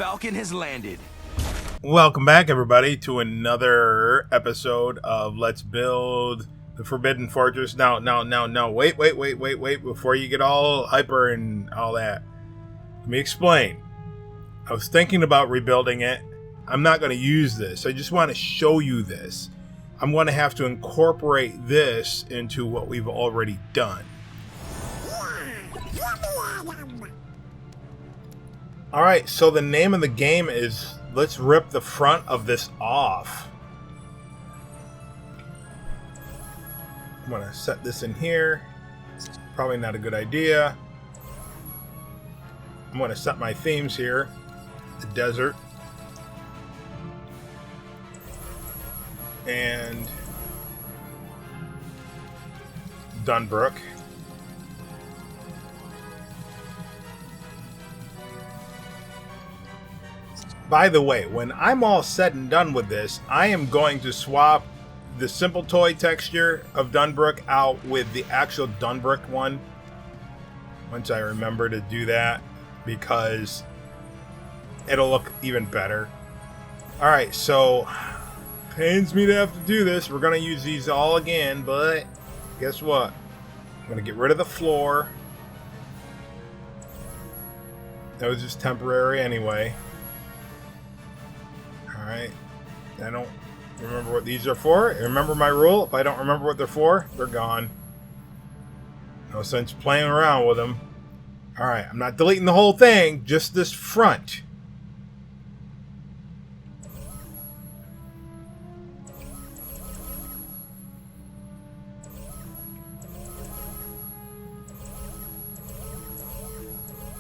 Falcon has landed. Welcome back, everybody, to another episode of Let's Build the Forbidden Fortress. Now, wait. Before you get all hyper and all that, let me explain. I was thinking about rebuilding it. I'm not going to use this. I just want to show you this. I'm going to have to incorporate this into what we've already done. Alright, so the name of the game is let's rip the front of this off. I'm going to set this in here. Probably not a good idea. I'm going to set my themes here. The desert. And Dunbrook. By the way, when I'm all said and done with this, I am going to swap the simple toy texture of Dunbrook out with the actual Dunbrook one. Once I remember to do that, because it'll look even better. Alright, so pains me to have to do this. We're going to use these all again, but guess what? I'm going to get rid of the floor. That was just temporary anyway. Alright, I don't remember what these are for. Remember my rule, if I don't remember what they're for, they're gone. No sense playing around with them. Alright, I'm not deleting the whole thing, just this front.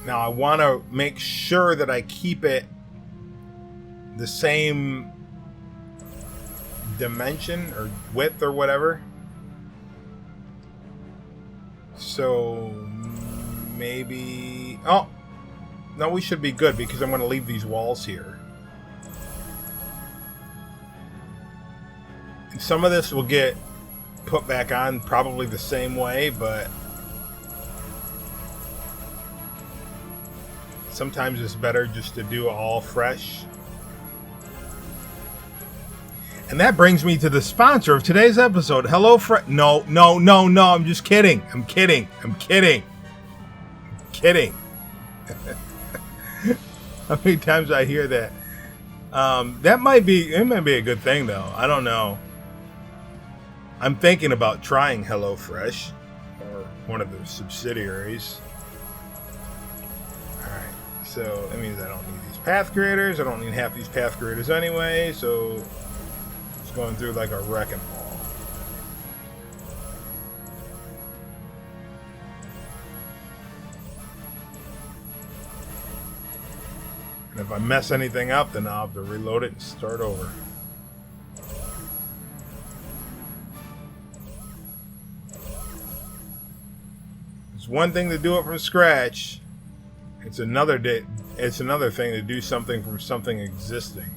Now I want to make sure that I keep it the same dimension or width or whatever. So maybe, oh no, we should be good because I'm going to leave these walls here. And some of this will get put back on probably the same way, but sometimes it's better just to do it all fresh. And that brings me to the sponsor of today's episode. Hello, No, I'm just kidding. I'm kidding. How many times I hear that? It might be a good thing, though. I don't know. I'm thinking about trying HelloFresh or one of their subsidiaries. Alright, so that means I don't need these path creators. I don't need half these path creators anyway, so going through like a wrecking ball. And if I mess anything up, then I'll have to reload it and start over. It's one thing to do it from scratch. It's another thing to do something from something existing.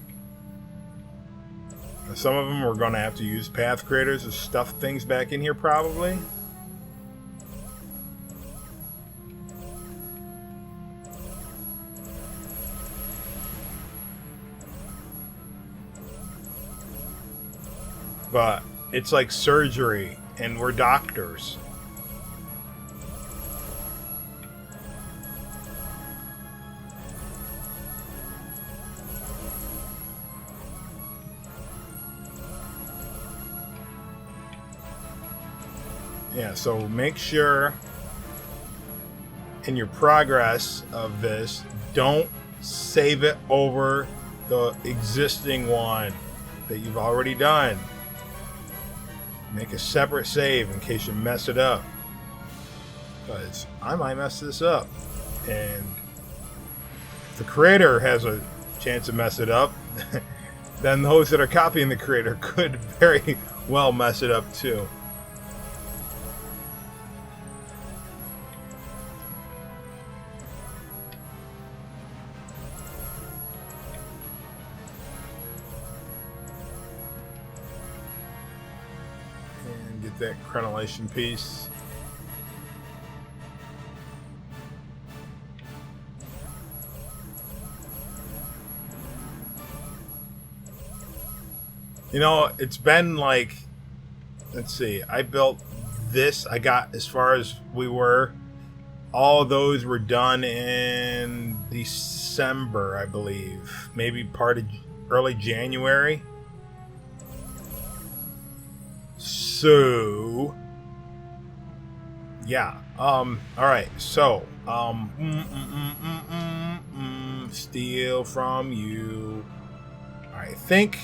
Some of them we're going to have to use path creators to stuff things back in here probably. But it's like surgery and we're doctors. Yeah, so make sure in your progress of this, don't save it over the existing one that you've already done. Make a separate save in case you mess it up. Because I might mess this up. And if the creator has a chance to mess it up, then those that are copying the creator could very well mess it up too. Get that crenellation piece. You know, it's been like, let's see, I built this. I got as far as we were. All of those were done in December, I believe. Maybe part of early January. So, yeah. All right. So, steal from you. I think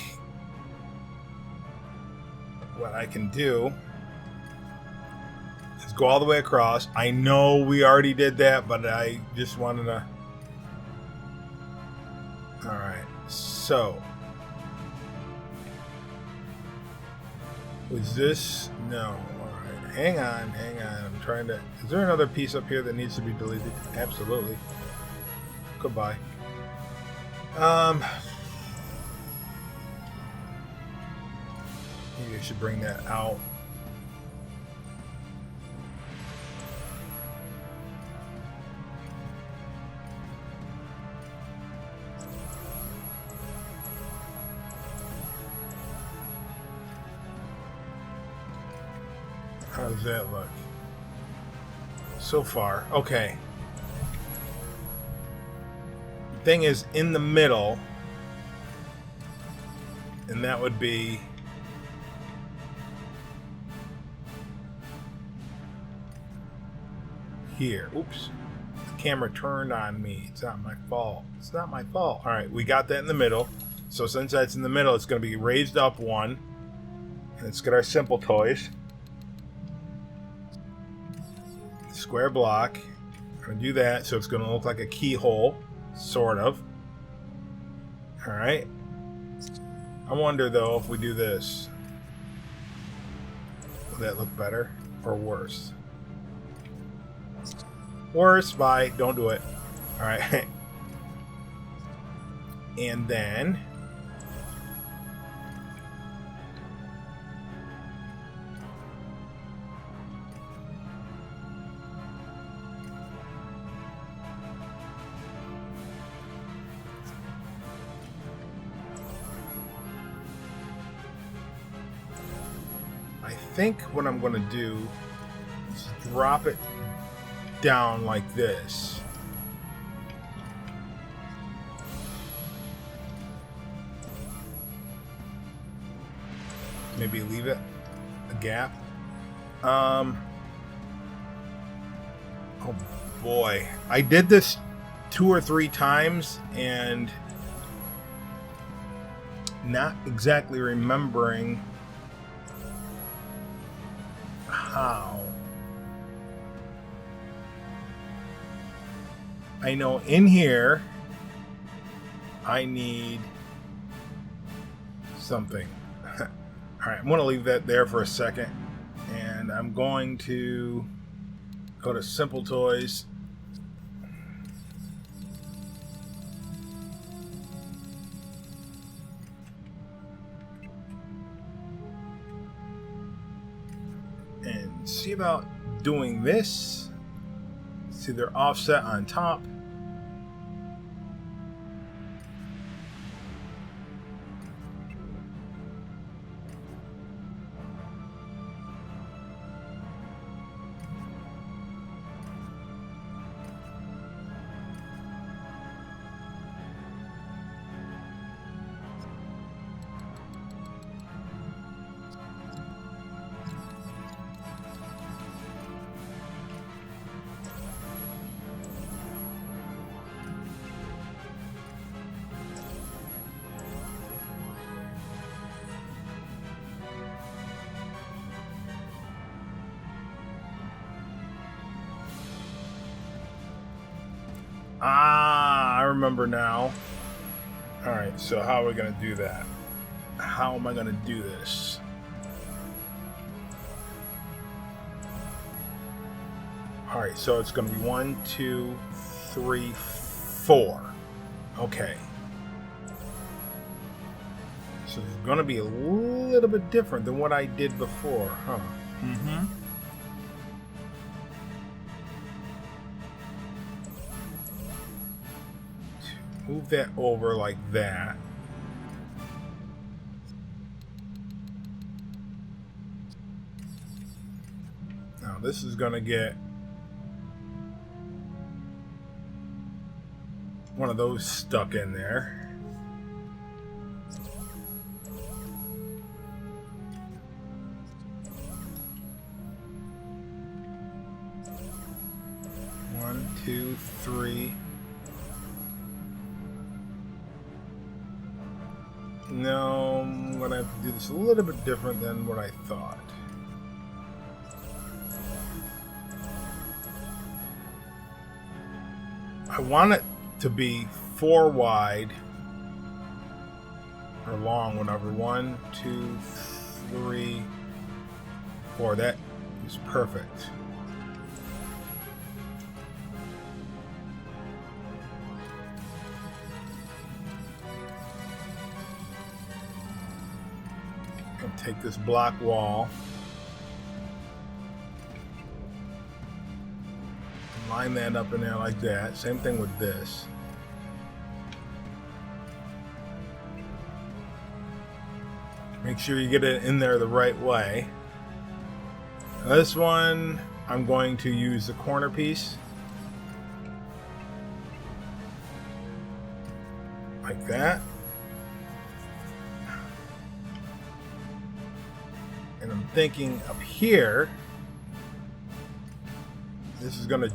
what I can do is go all the way across. I know we already did that, but I just wanted to. All right. So, was this? No. All right. Hang on. I'm trying to. Is there another piece up here that needs to be deleted? Absolutely. Goodbye. Maybe I should bring that out. How does that look? So far, okay. The thing is in the middle, and that would be here. Oops. The camera turned on me. It's not my fault. It's not my fault. All right, we got that in the middle. So since that's in the middle, it's going to be raised up one. And let's get our simple toys. Square block. I'm going to do that so it's going to look like a keyhole, sort of. All right. I wonder though if we do this, will that look better or worse? Worse. Bye. Don't do it. All right. And then I think what I'm going to do is drop it down like this. Maybe leave it a gap. Oh boy, I did this 2 or 3 times and not exactly remembering how. I know in here I need something. Alright, I'm going to leave that there for a second. And I'm going to go to Simple Toys. And see about doing this. See, they're offset on top. Ah, I remember now. Alright, so how are we going to do that? How am I going to do this? Alright, so it's going to be 1, 2, 3, 4. Okay. So it's going to be a little bit different than what I did before, huh? Mm-hmm. Move that over like that. this is going to get one of those stuck in there. One, two, three. No, I'm going to have to do this a little bit different than what I thought. I want it to be 4 wide or long, whatever. 1, 2, 3, 4. That is perfect. I'll take this block wall. Line that up in there like that. Same thing with this. Make sure you get it in there the right way. This one, I'm going to use the corner piece. Like that. And I'm thinking up here, this is going to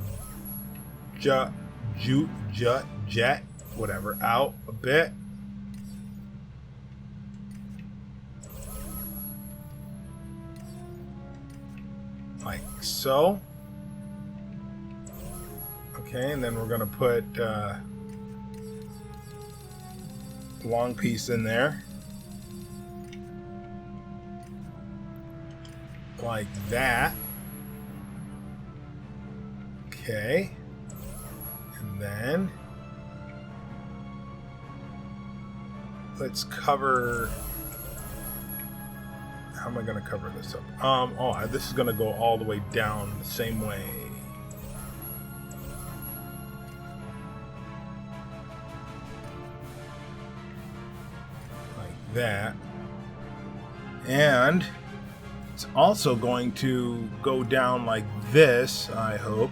jet, whatever, out a bit. Like so. Okay, and then we're going to put long piece in there. Like that. Okay. And then let's cover. How am I going to cover this up? This is going to go all the way down the same way. Like that. And it's also going to go down like this, I hope.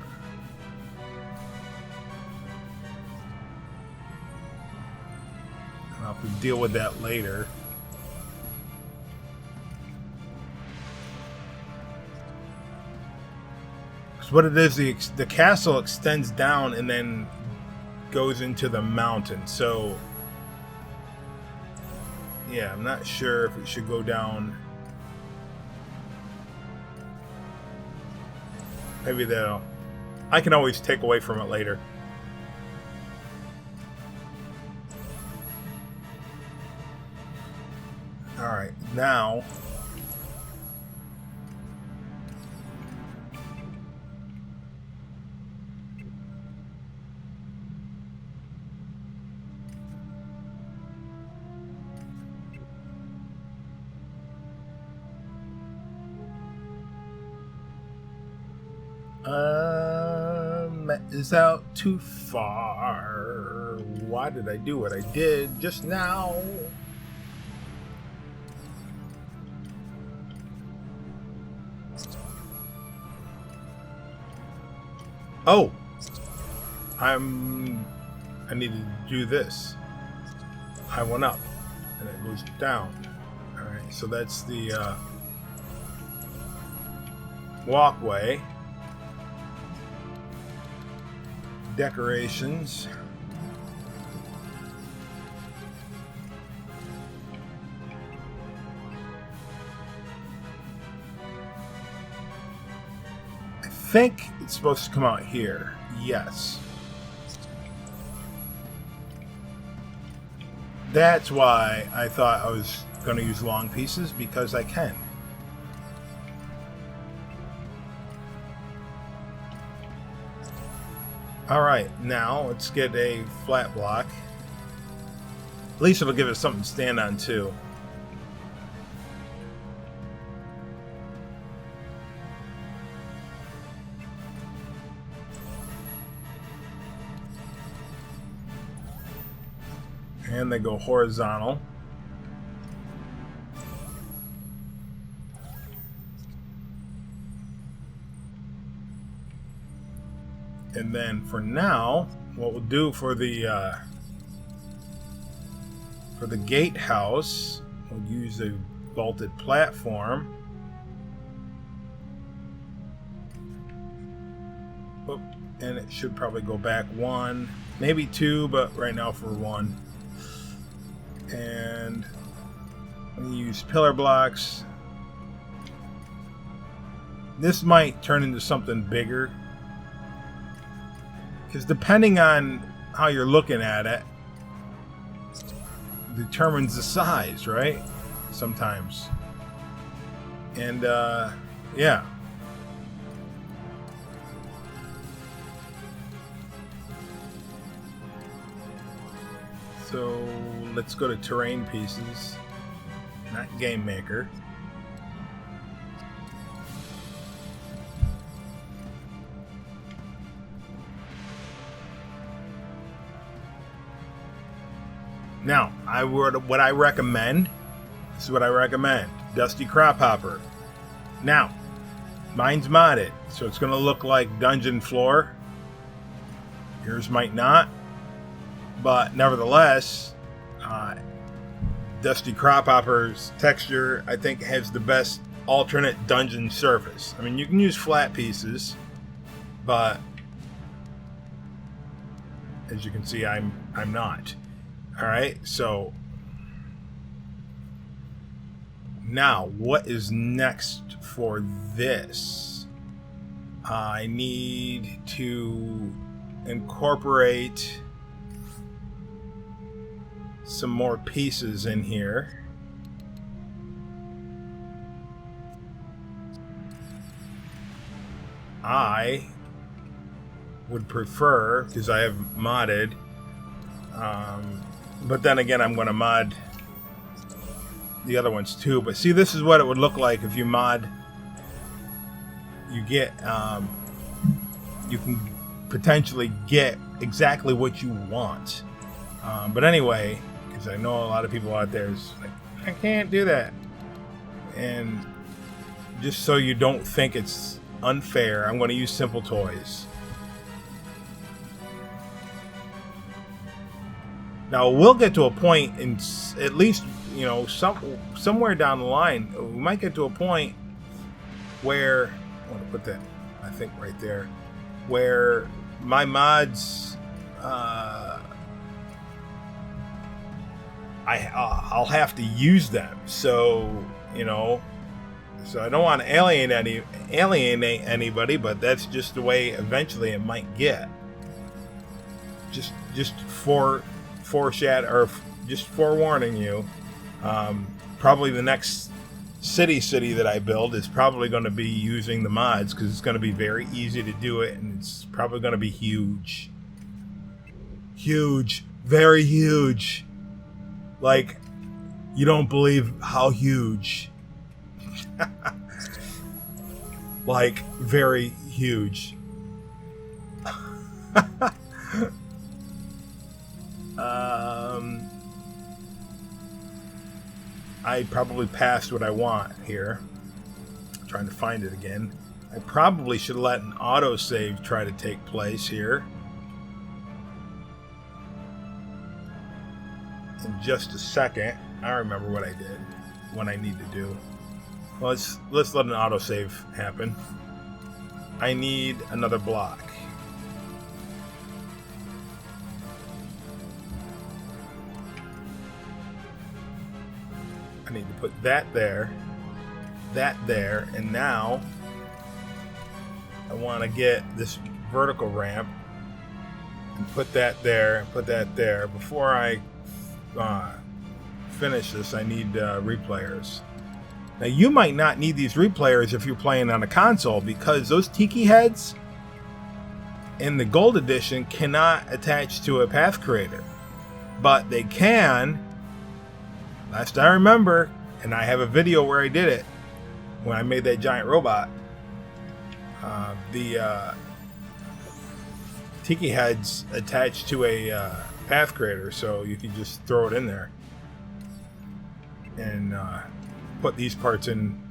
I'll have to deal with that later. Because what it is, the castle extends down and then goes into the mountain. So, yeah, I'm not sure if it should go down. Maybe that'll... I can always take away from it later. Alright, now... is out too far. Why did I do what I did just now? Oh, I needed to do this. I went up and it goes down. All right, so that's the walkway. Decorations. I think it's supposed to come out here. Yes. That's why I thought I was going to use long pieces, because I can. Alright, now let's get a flat block. At least it'll give us something to stand on too. And they go horizontal. And then for now, what we'll do for the gatehouse, we'll use a vaulted platform. Oop, and it should probably go back 1, maybe 2, but right now for 1. And we use pillar blocks. This might turn into something bigger, because depending on how you're looking at it determines the size, right? Sometimes. And yeah. So let's go to terrain pieces, not game maker. Now, what I recommend, this is what I recommend, Dusty Crop Hopper. Now, mine's modded, so it's going to look like dungeon floor. Yours might not, but nevertheless, Dusty Crop Hopper's texture, I think, has the best alternate dungeon surface. I mean, you can use flat pieces, but as you can see, I'm not. All right, so now what is next for this? I need to incorporate some more pieces in here. I would prefer, because I have modded, but then again, I'm going to mod the other ones too. But see, this is what it would look like if you mod. You get, you can potentially get exactly what you want. But anyway, because I know a lot of people out there is like, I can't do that. And just so you don't think it's unfair, I'm going to use Simple Toys. Now we'll get to a point, in at least, you know, somewhere down the line, we might get to a point where I want to put that, I think, right there, where my mods, I'll have to use them. So, you know, so I don't want to alienate anybody, but that's just the way eventually it might get. Just forewarning you, probably the next city that I build is probably going to be using the mods, because it's going to be very easy to do it, and it's probably going to be huge, very huge. Like, you don't believe how huge. Like, very huge. I probably passed what I want here. I'm trying to find it again. I probably should let an autosave try to take place here. In just a second. I remember what I did, what I need to do. Well, let's let an autosave happen. I need another block. I need to put that there, and now I want to get this vertical ramp and put that there, and put that there. Before I finish this, I need replayers. Now, you might not need these replayers if you're playing on a console, because those tiki heads in the gold edition cannot attach to a path creator, but they can. Last I remember, and I have a video where I did it, when I made that giant robot, the tiki heads attached to a path creator, so you can just throw it in there and put these parts in.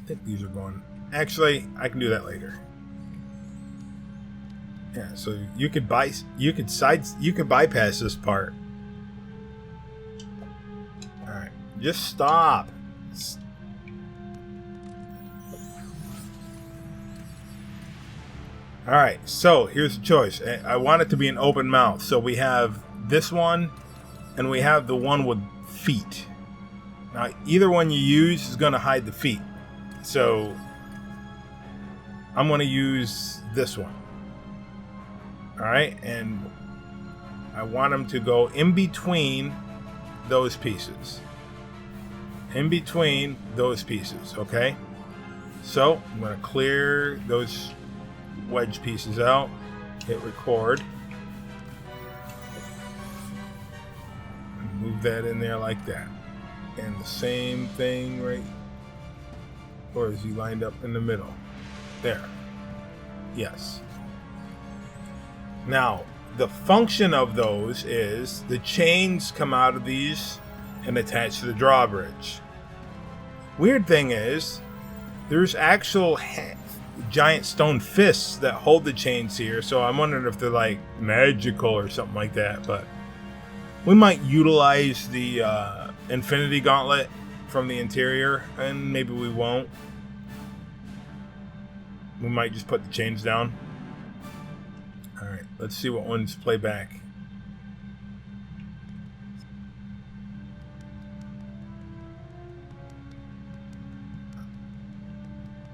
think these are going... Actually, I can do that later. Yeah, so you could bypass this part. All right, just stop. All right, so here's the choice. I want it to be an open mouth. So we have this one, and we have the one with feet. Now, either one you use is going to hide the feet. So I'm going to use this one. All right, and I want them to go in between those pieces. In between those pieces, okay? So I'm going to clear those wedge pieces out, hit record, and move that in there like that. And the same thing right, or is he lined up in the middle? There. Yes. Now, the function of those is the chains come out of these and attach to the drawbridge. Weird thing is, there's actual giant stone fists that hold the chains here, so I'm wondering if they're like magical or something like that, but we might utilize the Infinity Gauntlet from the interior, and maybe we won't. We might just put the chains down. Alright, let's see what ones play back.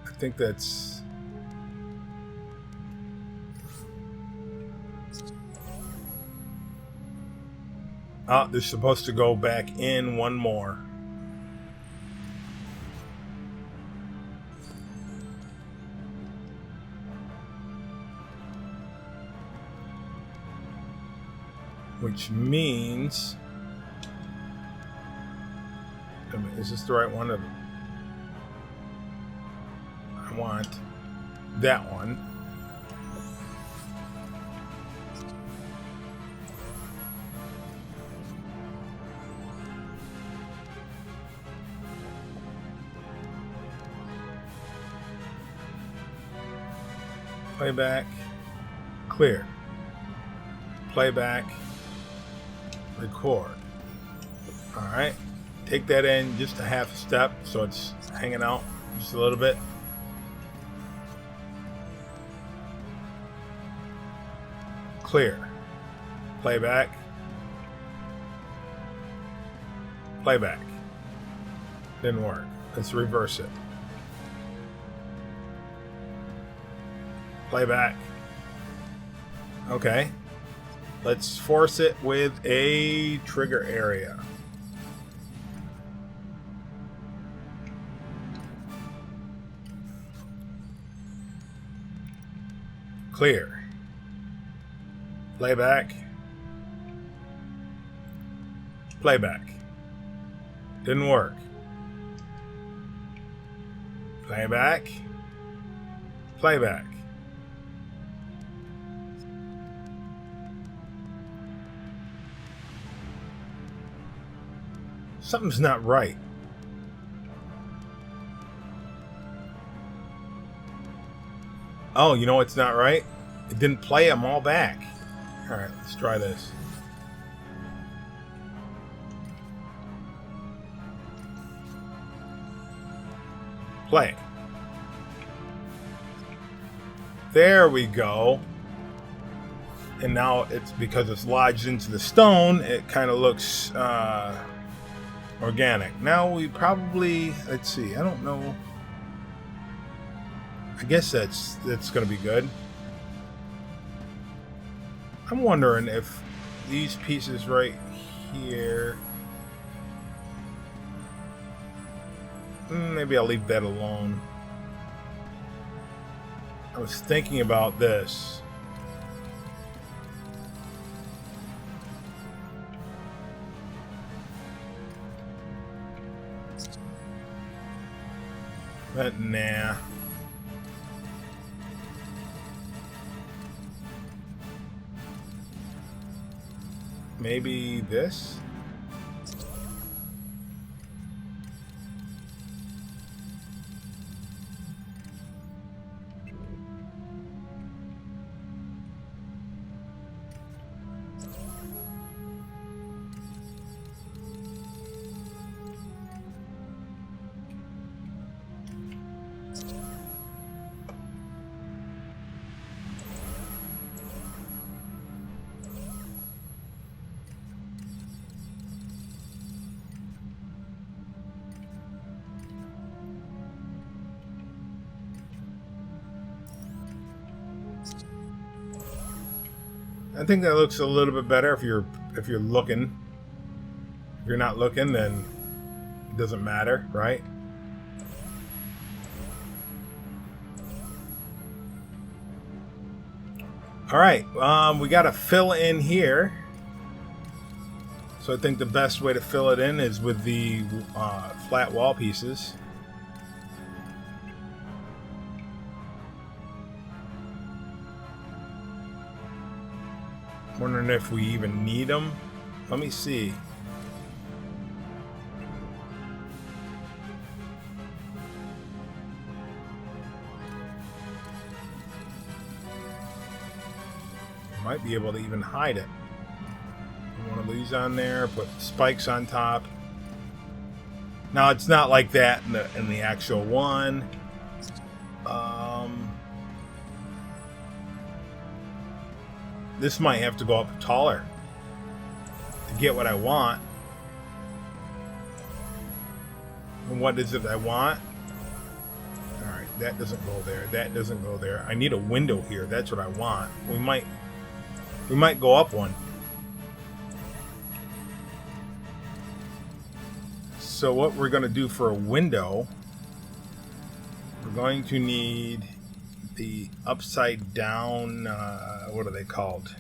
I think that's... Oh, they're supposed to go back in one more. Which means... I mean, is this the right one? I want that one. Playback, clear. Playback, record. All right, take that in just a half a step so it's hanging out just a little bit. Clear. Playback. Playback. Didn't work. Let's reverse it. Playback. Okay. Let's force it with a trigger area. Clear. Playback. Playback. Didn't work. Playback. Playback. Something's not right. Oh, you know what's not right? It didn't play them all back. All right, let's try this. Play. There we go. And now it's because it's lodged into the stone, it kind of looks organic. Now we probably, let's see, I don't know. I guess that's going to be good. I'm wondering if these pieces right here, maybe I'll leave that alone. I was thinking about this. But nah. Maybe this? I think that looks a little bit better if you're looking. If you're not looking, then it doesn't matter, right? All right, we got to fill in here. So I think the best way to fill it in is with the flat wall pieces. Wondering if we even need them. Let me see. Might be able to even hide it. One of these on there, put spikes on top. Now it's not like that in the actual one. This might have to go up taller to get what I want. And what is it I want? Alright, that doesn't go there. That doesn't go there. I need a window here. That's what I want. We might go up one. So what we're going to do for a window, we're going to need the upside down, what are they called?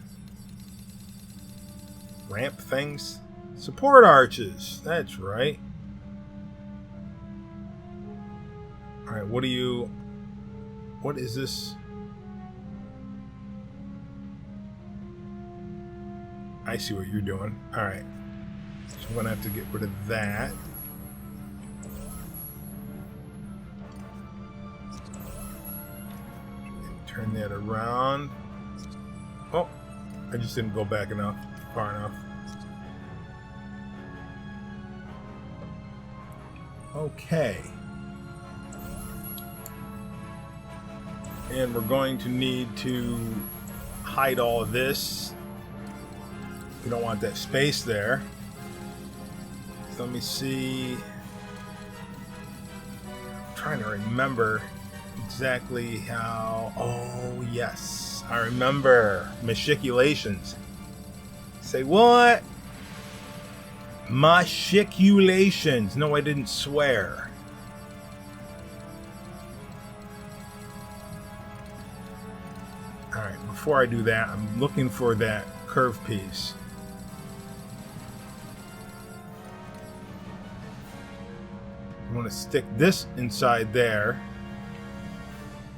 Ramp things? Support arches. That's right. Alright, what is this? I see what you're doing. Alright. So I'm going to have to get rid of that. Turn that around. Oh, I just didn't go back enough, far enough. Okay. And we're going to need to hide all of this. We don't want that space there. So let me see. I'm trying to remember exactly how. Oh yes, I remember. Machiculations. Say what? Machiculations. No, I didn't swear. Alright, before I do that, I'm looking for that curve piece. I want to stick this inside there.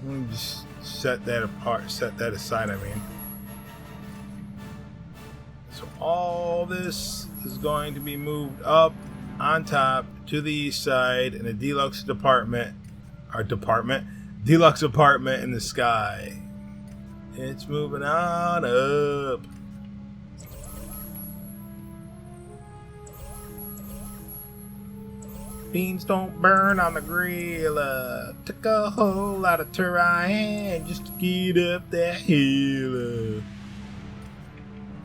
Let me just set that apart, set that aside, I mean. So all this is going to be moved up on top to the east side in a deluxe deluxe apartment in the sky. It's moving on up. Beans don't burn on the grill. Took a whole lot of terrain just to get up that hill.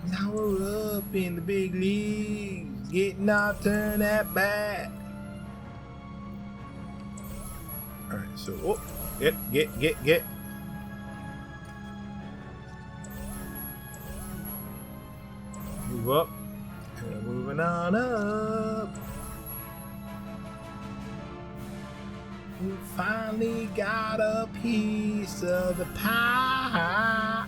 Now we're up in the big leagues, getting our turn at bat. Alright, so get. Move up. And moving on up. We finally got a piece of the pie.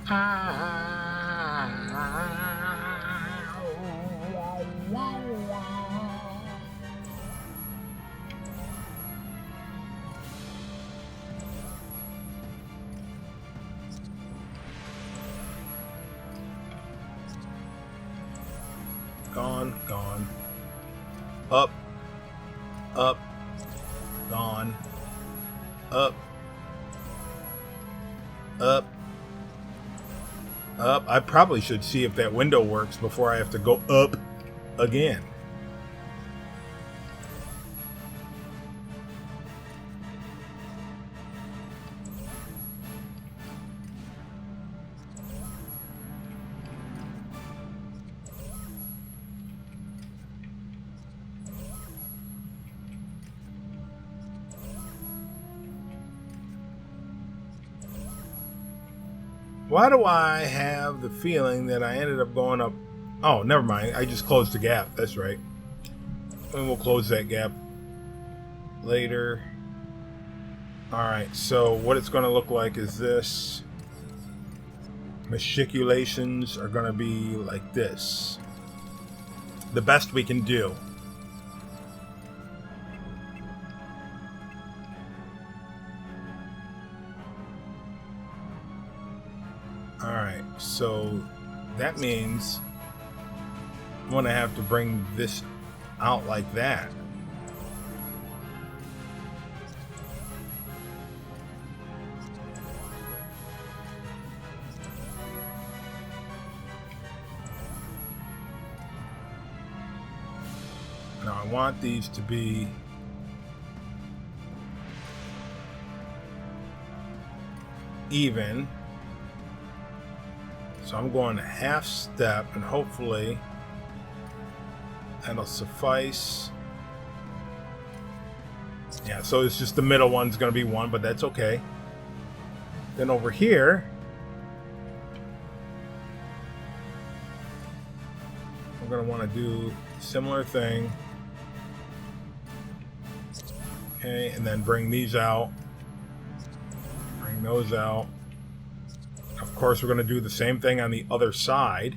Gone. Up. Gone. Up. I probably should see if that window works before I have to go up again. Why do I have the feeling that I ended up going up? Oh, never mind. I just closed the gap. That's right. And we'll close that gap later. Alright, so what it's going to look like is this. Matriculations are going to be like this. The best we can do. Alright, so that means I'm going to have to bring this out like that. Now I want these to be even. So I'm going a half step, and hopefully that'll suffice. Yeah, so it's just the middle one's going to be 1, but that's okay. Then over here, we're going to want to do a similar thing. Okay, and then bring these out. Bring those out. Of course, we're going to do the same thing on the other side.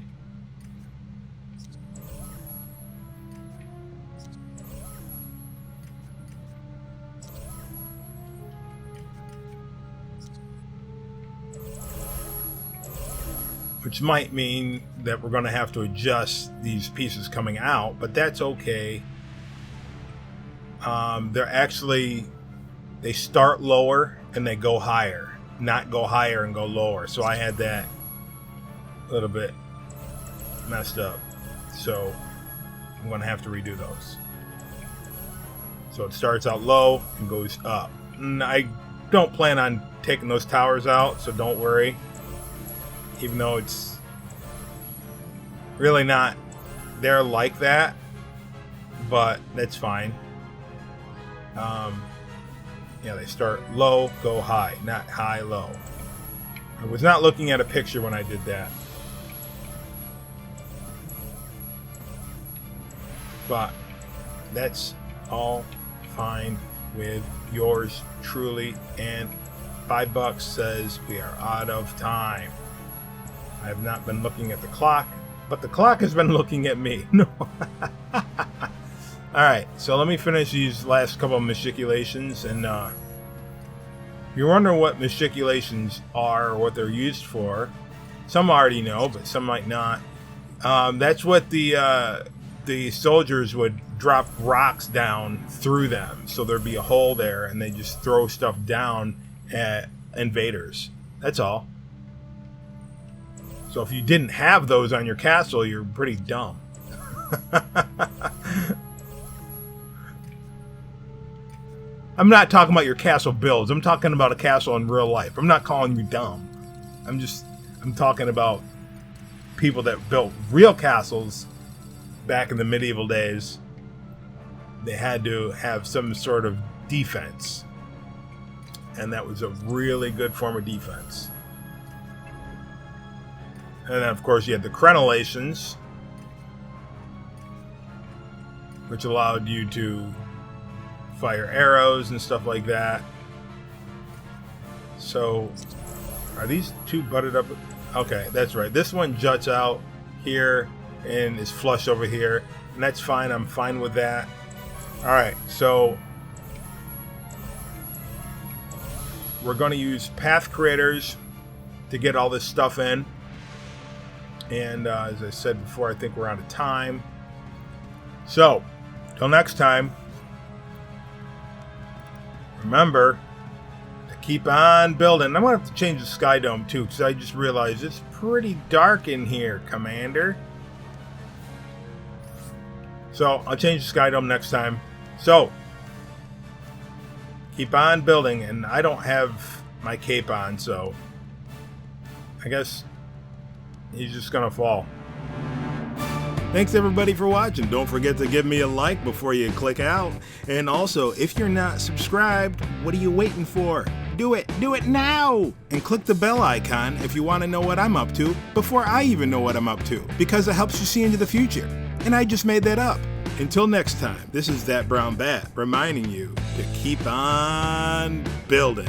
Which might mean that we're going to have to adjust these pieces coming out, but that's okay. They start lower and they go higher, not go higher and go lower. So I had that a little bit messed up. So I'm going to have to redo those. So it starts out low and goes up. And I don't plan on taking those towers out, so don't worry. Even though it's really not there like that, but that's fine. Yeah, they start low, go high, not high, low. I was not looking at a picture when I did that. But that's all fine with yours truly, and $5 says we are out of time. I have not been looking at the clock, but the clock has been looking at me. No. Alright, so let me finish these last couple of matriculations, and if you're wondering what matriculations are or what they're used for, some already know, but some might not. That's what the soldiers would drop rocks down through them, so there'd be a hole there, and they just throw stuff down at invaders. That's all. So if you didn't have those on your castle, you're pretty dumb. I'm not talking about your castle builds. I'm talking about a castle in real life. I'm not calling you dumb. I'm talking about people that built real castles back in the medieval days. They had to have some sort of defense. And that was a really good form of defense. And then, of course, you had the crenellations, which allowed you to fire arrows and stuff like that. So, are these two butted up? Okay, that's right. This one juts out here and is flush over here, and that's fine. I'm fine with that. All right, so we're going to use path creators to get all this stuff in. And as I said before, I think we're out of time. So, till next time, remember to keep on building. I'm going to have to change the sky dome too, because I just realized it's pretty dark in here, Commander. So, I'll change the sky dome next time. So, keep on building. And I don't have my cape on, so I guess he's just gonna fall. Thanks everybody for watching. Don't forget to give me a like before you click out. And also, if you're not subscribed, what are you waiting for? Do it now! And click the bell icon if you want to know what I'm up to before I even know what I'm up to, because it helps you see into the future. And I just made that up. Until next time, this is That Brown Bat reminding you to keep on building.